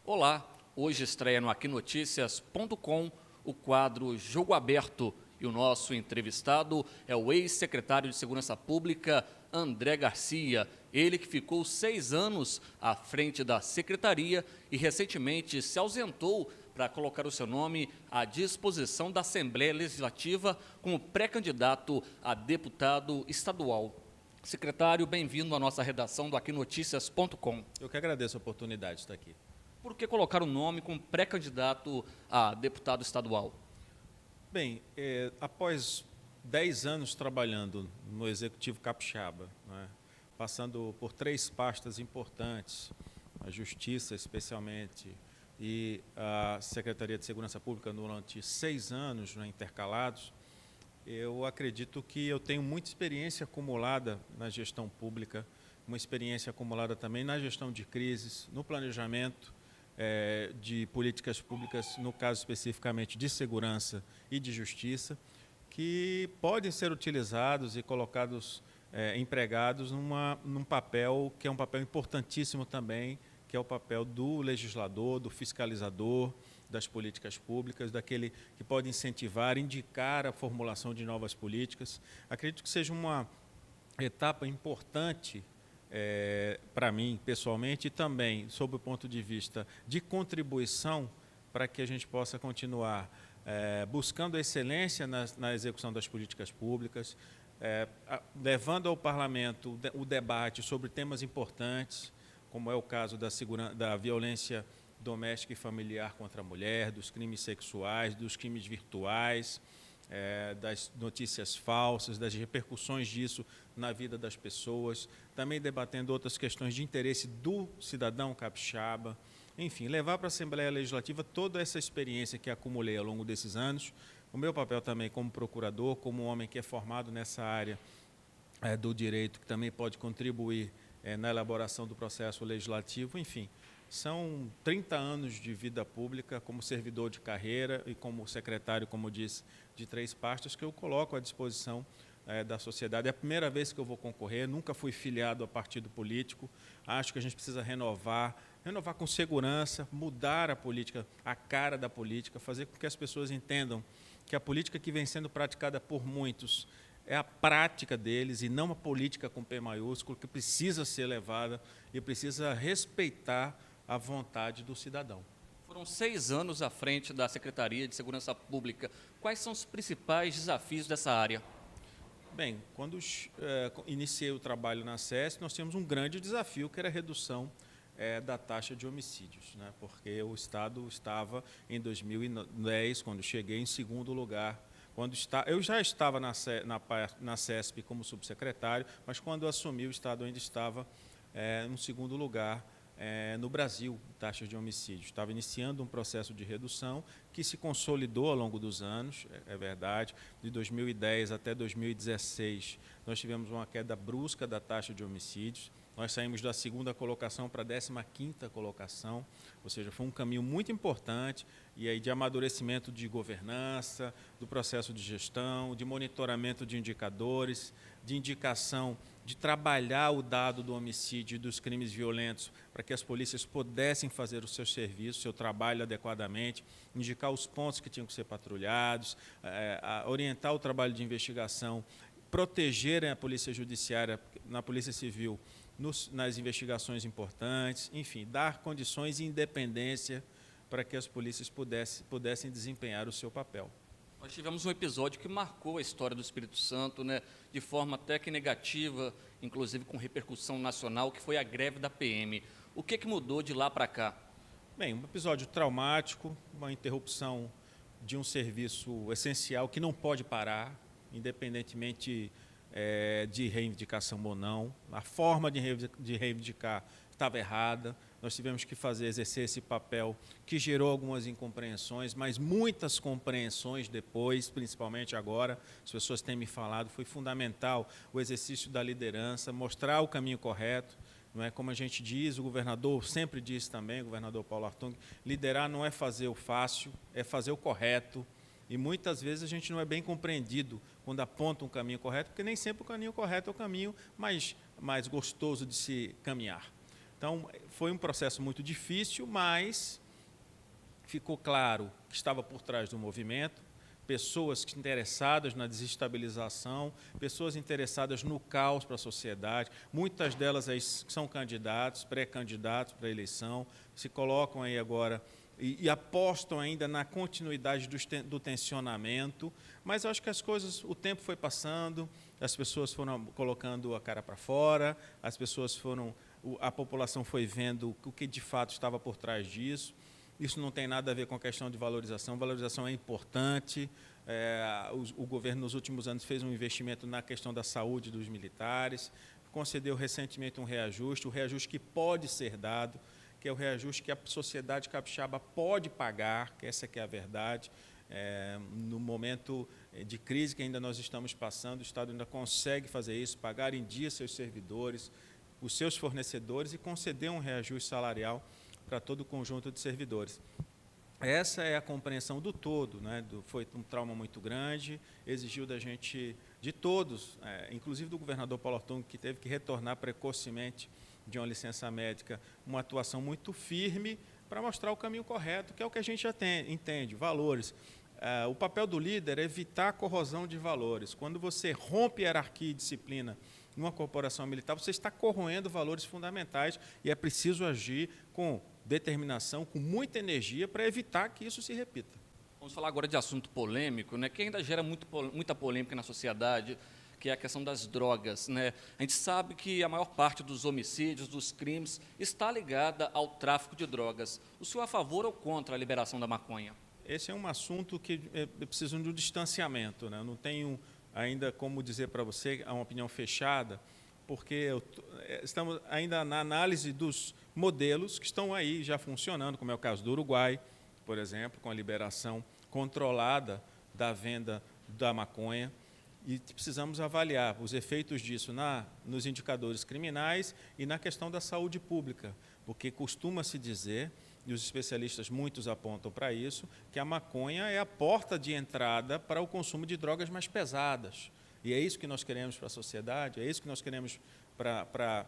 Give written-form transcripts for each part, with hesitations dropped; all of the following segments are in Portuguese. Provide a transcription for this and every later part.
Olá, hoje estreia no Aquinoticias.com o quadro Jogo Aberto e o nosso entrevistado é o ex-secretário de Segurança Pública, André Garcia, ele que ficou 6 anos à frente da secretaria e recentemente se ausentou para colocar o seu nome à disposição da Assembleia Legislativa como pré-candidato a deputado estadual. Secretário, bem-vindo à nossa redação do Aquinoticias.com. Eu que agradeço a oportunidade de estar aqui. Por que colocar o nome como pré-candidato a deputado estadual? Bem, após 10 anos trabalhando no Executivo Capixaba, né, passando por 3 pastas importantes, a Justiça especialmente e a Secretaria de Segurança Pública durante 6 anos, né, intercalados, eu acredito que eu tenho muita experiência acumulada na gestão pública, uma experiência acumulada também na gestão de crises, no planejamento de políticas públicas, no caso especificamente de segurança e de justiça, que podem ser utilizados e colocados, empregados num papel que é um papel importantíssimo também, que é o papel do legislador, do fiscalizador das políticas públicas, daquele que pode incentivar, indicar a formulação de novas políticas. Acredito que seja uma etapa importante para mim, pessoalmente, e também, sob o ponto de vista de contribuição, para que a gente possa continuar buscando a excelência na execução das políticas públicas, levando ao parlamento o debate sobre temas importantes, como é o caso da violência doméstica e familiar contra a mulher, dos crimes sexuais, dos crimes virtuais, das notícias falsas, das repercussões disso na vida das pessoas, também debatendo outras questões de interesse do cidadão capixaba, enfim, levar para a Assembleia Legislativa toda essa experiência que acumulei ao longo desses anos, o meu papel também como procurador, como um homem que é formado nessa área do direito, que também pode contribuir na elaboração do processo legislativo, enfim. São 30 anos de vida pública como servidor de carreira e como secretário, como disse, de 3 pastas que eu coloco à disposição da sociedade. É a primeira vez que eu vou concorrer, nunca fui filiado a partido político. Acho que a gente precisa renovar com segurança, mudar a política, a cara da política, fazer com que as pessoas entendam que a política que vem sendo praticada por muitos é a prática deles e não a política com P maiúsculo, que precisa ser levada e precisa respeitar a vontade do cidadão. Foram 6 anos à frente da Secretaria de Segurança Pública. Quais são os principais desafios dessa área? Bem, quando iniciei o trabalho na SESP, nós tínhamos um grande desafio, que era a redução da taxa de homicídios, né? Porque o Estado estava, em 2010, quando cheguei, em segundo lugar. Eu já estava na SESP como subsecretário, mas quando eu assumi, o Estado ainda estava no segundo lugar no Brasil, taxas de homicídio. Estava iniciando um processo de redução que se consolidou ao longo dos anos, é verdade. De 2010 até 2016, nós tivemos uma queda brusca da taxa de homicídios. Nós saímos da 2ª colocação para a 15ª colocação, ou seja, foi um caminho muito importante e aí de amadurecimento de governança, do processo de gestão, de monitoramento de indicadores, de indicação, de trabalhar o dado do homicídio e dos crimes violentos para que as polícias pudessem fazer o seu serviço, o seu trabalho adequadamente, indicar os pontos que tinham que ser patrulhados, orientar o trabalho de investigação, proteger a polícia judiciária, na polícia civil, nas investigações importantes, enfim, dar condições e independência para que as polícias pudessem desempenhar o seu papel. Nós tivemos um episódio que marcou a história do Espírito Santo, né, de forma até que negativa, inclusive com repercussão nacional, que foi a greve da PM. O que mudou de lá para cá? Bem, um episódio traumático, uma interrupção de um serviço essencial que não pode parar, independentemente de reivindicação ou não. A forma de reivindicar estava errada. Nós tivemos que exercer esse papel que gerou algumas incompreensões, mas muitas compreensões depois, principalmente agora. As pessoas têm me falado, foi fundamental o exercício da liderança, mostrar o caminho correto. Não é como a gente diz, o governador sempre diz também, o governador Paulo Artung, liderar não é fazer o fácil, é fazer o correto. E muitas vezes a gente não é bem compreendido quando aponta um caminho correto, porque nem sempre o caminho correto é o caminho mais gostoso de se caminhar. Então, foi um processo muito difícil, mas ficou claro que estava por trás do movimento, pessoas interessadas na desestabilização, pessoas interessadas no caos para a sociedade, muitas delas aí são candidatos, pré-candidatos para a eleição, se colocam aí agora e apostam ainda na continuidade do tensionamento, mas eu acho que as coisas, o tempo foi passando, as pessoas foram colocando a cara para fora, a população foi vendo o que de fato estava por trás disso. Isso não tem nada a ver com a questão de valorização. Valorização é importante. O governo, nos últimos anos, fez um investimento na questão da saúde dos militares, concedeu recentemente um reajuste, o reajuste que pode ser dado, que é o reajuste que a sociedade capixaba pode pagar, que essa que é a verdade. No momento de crise que ainda nós estamos passando, o Estado ainda consegue fazer isso, pagar em dia seus servidores, os seus fornecedores e conceder um reajuste salarial para todo o conjunto de servidores. Essa é a compreensão do todo, né? Foi um trauma muito grande, exigiu da gente, de todos, inclusive do governador Paulo Artung, que teve que retornar precocemente de uma licença médica, uma atuação muito firme para mostrar o caminho correto, que é o que a gente já entende, valores. O papel do líder é evitar a corrosão de valores. Quando você rompe hierarquia e disciplina numa corporação militar, você está corroendo valores fundamentais e é preciso agir com determinação, com muita energia para evitar que isso se repita. Vamos falar agora de assunto polêmico, né, que ainda gera muita polêmica na sociedade, que é a questão das drogas, né? A gente sabe que a maior parte dos homicídios, dos crimes, está ligada ao tráfico de drogas. O senhor é a favor ou contra a liberação da maconha? Esse é um assunto que precisa de um distanciamento, né? Eu não tenho ainda como dizer para você uma opinião fechada, porque estamos ainda na análise dos modelos que estão aí já funcionando, como é o caso do Uruguai, por exemplo, com a liberação controlada da venda da maconha, e precisamos avaliar os efeitos disso nos indicadores criminais e na questão da saúde pública, porque costuma-se dizer, e os especialistas muitos apontam para isso, que a maconha é a porta de entrada para o consumo de drogas mais pesadas. E é isso que nós queremos para a sociedade, é isso que nós queremos para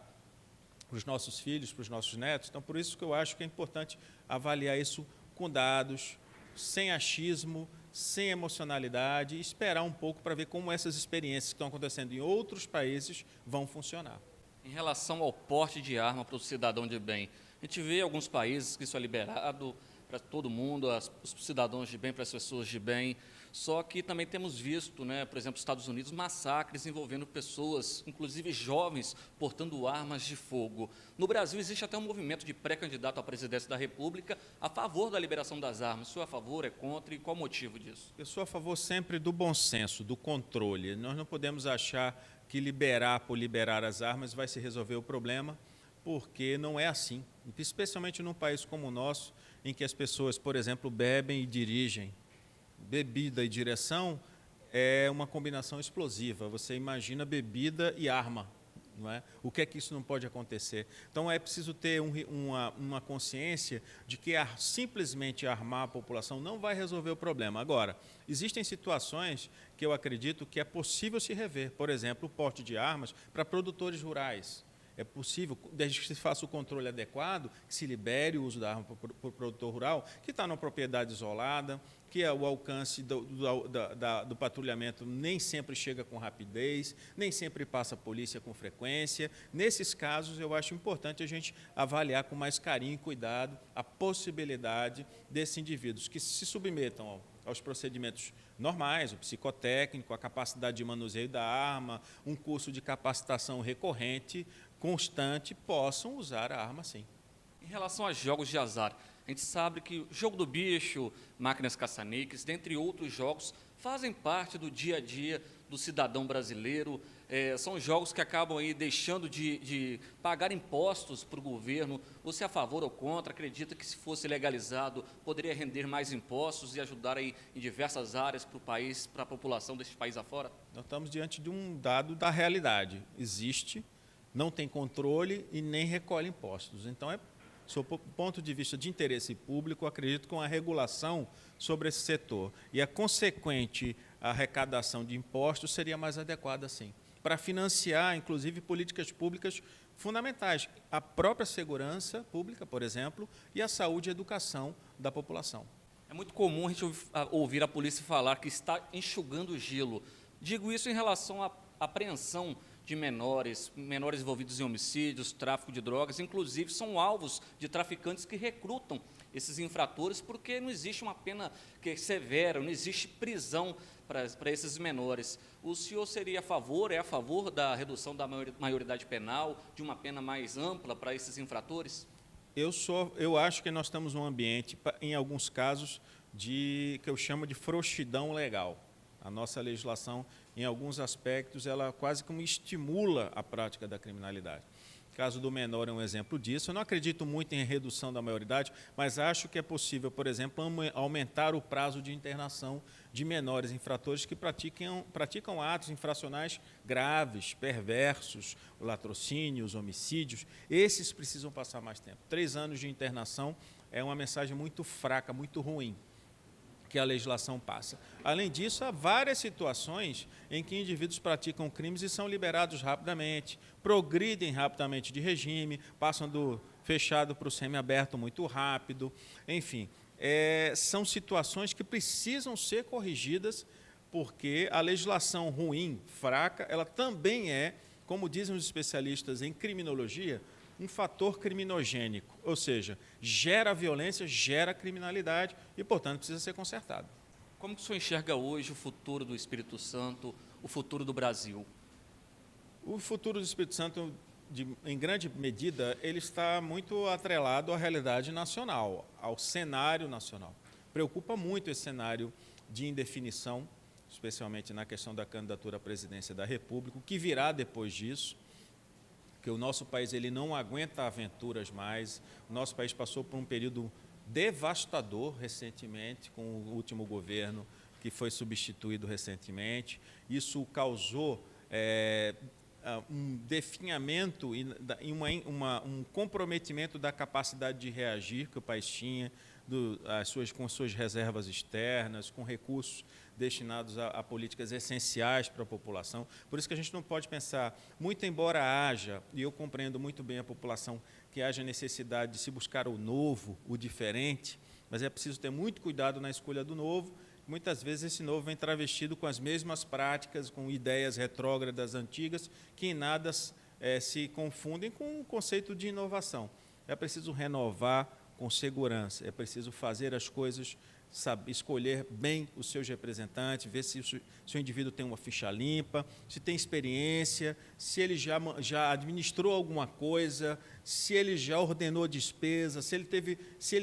os nossos filhos, para os nossos netos. Então, por isso que eu acho que é importante avaliar isso com dados, sem achismo, sem emocionalidade, e esperar um pouco para ver como essas experiências que estão acontecendo em outros países vão funcionar. Em relação ao porte de arma para o cidadão de bem, a gente vê alguns países que isso é liberado para todo mundo, os cidadãos de bem, para as pessoas de bem, só que também temos visto, né, por exemplo, nos Estados Unidos, massacres envolvendo pessoas, inclusive jovens, portando armas de fogo. No Brasil existe até um movimento de pré-candidato à presidência da República a favor da liberação das armas. O senhor é a favor, é contra, e qual o motivo disso? Eu sou a favor sempre do bom senso, do controle. Nós não podemos achar que liberar por liberar as armas vai se resolver o problema, porque não é assim. Especialmente num país como o nosso, em que as pessoas, por exemplo, bebem e dirigem. Bebida e direção é uma combinação explosiva. Você imagina bebida e arma, não é? O que é que isso não pode acontecer? Então, é preciso ter uma consciência de que simplesmente armar a população não vai resolver o problema. Agora, existem situações que eu acredito que é possível se rever. Por exemplo, o porte de armas para produtores rurais. É possível, desde que se faça o controle adequado, que se libere o uso da arma para o produtor rural, que está numa propriedade isolada, que o alcance do patrulhamento nem sempre chega com rapidez, nem sempre passa a polícia com frequência. Nesses casos, eu acho importante a gente avaliar com mais carinho e cuidado a possibilidade desses indivíduos que se submetam aos procedimentos normais, o psicotécnico, a capacidade de manuseio da arma, um curso de capacitação recorrente, constante, possam usar a arma sim. Em relação a jogos de azar, a gente sabe que o jogo do bicho, máquinas caça-níqueis, dentre outros jogos, fazem parte do dia a dia do cidadão brasileiro. São jogos que acabam aí deixando de pagar impostos para o governo. Você é a favor ou contra? Acredita que, se fosse legalizado, poderia render mais impostos e ajudar aí em diversas áreas para o país, para a população desse país afora? Nós estamos diante de um dado da realidade. Existe, não tem controle e nem recolhe impostos. Então, sob o ponto de vista de interesse público, acredito que uma regulação sobre esse setor e a consequente arrecadação de impostos seria mais adequada, sim, para financiar, inclusive, políticas públicas fundamentais. A própria segurança pública, por exemplo, e a saúde e educação da população. É muito comum a gente ouvir a polícia falar que está enxugando o gelo. Digo isso em relação à apreensão de menores envolvidos em homicídios, tráfico de drogas, inclusive são alvos de traficantes que recrutam esses infratores porque não existe uma pena que é severa, não existe prisão para esses menores. O senhor seria a favor da redução da maioridade penal, de uma pena mais ampla para esses infratores? Eu acho que nós estamos num ambiente, em alguns casos, que eu chamo de frouxidão legal. A nossa legislação, em alguns aspectos, ela quase como estimula a prática da criminalidade. O caso do menor é um exemplo disso. Eu não acredito muito em redução da maioridade, mas acho que é possível, por exemplo, aumentar o prazo de internação de menores infratores que praticam atos infracionais graves, perversos, latrocínios, homicídios. Esses precisam passar mais tempo. 3 anos de internação é uma mensagem muito fraca, muito ruim, que a legislação passa. Além disso, há várias situações em que indivíduos praticam crimes e são liberados rapidamente, progridem rapidamente de regime, passam do fechado para o semiaberto muito rápido, enfim. São situações que precisam ser corrigidas, porque a legislação ruim, fraca, ela também é, como dizem os especialistas em criminologia, um fator criminogênico, ou seja, gera violência, gera criminalidade e, portanto, precisa ser consertado. Como que o senhor enxerga hoje o futuro do Espírito Santo, o futuro do Brasil? O futuro do Espírito Santo, em grande medida, ele está muito atrelado à realidade nacional, ao cenário nacional. Preocupa muito esse cenário de indefinição, especialmente na questão da candidatura à presidência da República, o que virá depois disso, que o nosso país ele não aguenta aventuras mais. O nosso país passou por um período devastador recentemente, com o último governo que foi substituído recentemente. Isso causou um definhamento e um comprometimento da capacidade de reagir que o país tinha, com suas reservas externas, com recursos destinados a políticas essenciais para a população. Por isso que a gente não pode pensar, muito embora haja, e eu compreendo muito bem a população, que haja necessidade de se buscar o novo, o diferente, mas é preciso ter muito cuidado na escolha do novo. Muitas vezes esse novo vem travestido com as mesmas práticas, com ideias retrógradas antigas, que em nada se confundem com o conceito de inovação. É preciso renovar com segurança, é preciso fazer as coisas, escolher bem os seus representantes, ver se o indivíduo tem uma ficha limpa, se tem experiência, se ele já administrou alguma coisa, se ele já ordenou despesa, se ele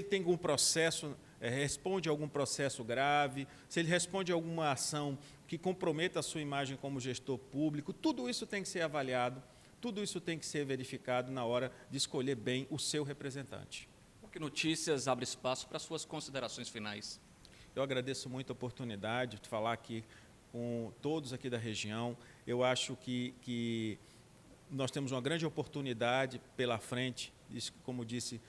tem algum processo, responde a algum processo grave, se ele responde a alguma ação que comprometa a sua imagem como gestor público. Tudo isso tem que ser avaliado, tudo isso tem que ser verificado na hora de escolher bem o seu representante. Que Notícias abre espaço para suas considerações finais. Eu agradeço muito a oportunidade de falar aqui com todos aqui da região. Eu acho que nós temos uma grande oportunidade pela frente, como disse,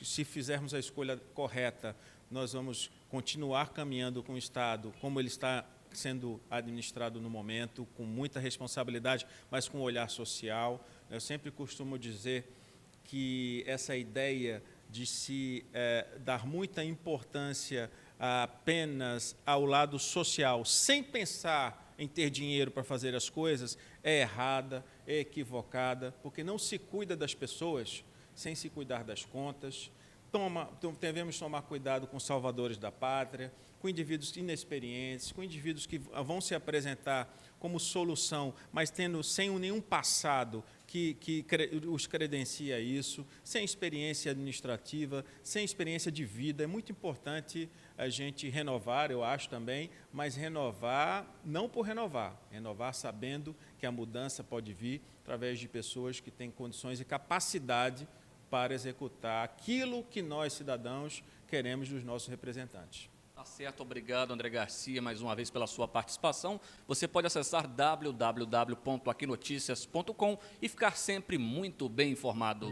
se fizermos a escolha correta, nós vamos continuar caminhando com o Estado como ele está sendo administrado no momento, com muita responsabilidade, mas com um olhar social. Eu sempre costumo dizer que essa ideia de se dar muita importância apenas ao lado social, sem pensar em ter dinheiro para fazer as coisas, é errada, é equivocada, porque não se cuida das pessoas sem se cuidar das contas. Devemos tomar cuidado com salvadores da pátria, com indivíduos inexperientes, com indivíduos que vão se apresentar como solução, mas sem nenhum passado que os credencia isso, sem experiência administrativa, sem experiência de vida. É muito importante a gente renovar, eu acho também, mas renovar não por renovar sabendo que a mudança pode vir através de pessoas que têm condições e capacidade para executar aquilo que nós, cidadãos, queremos dos nossos representantes. Tá certo, obrigado, André Garcia, mais uma vez pela sua participação. Você pode acessar www.aquinoticias.com e ficar sempre muito bem informado.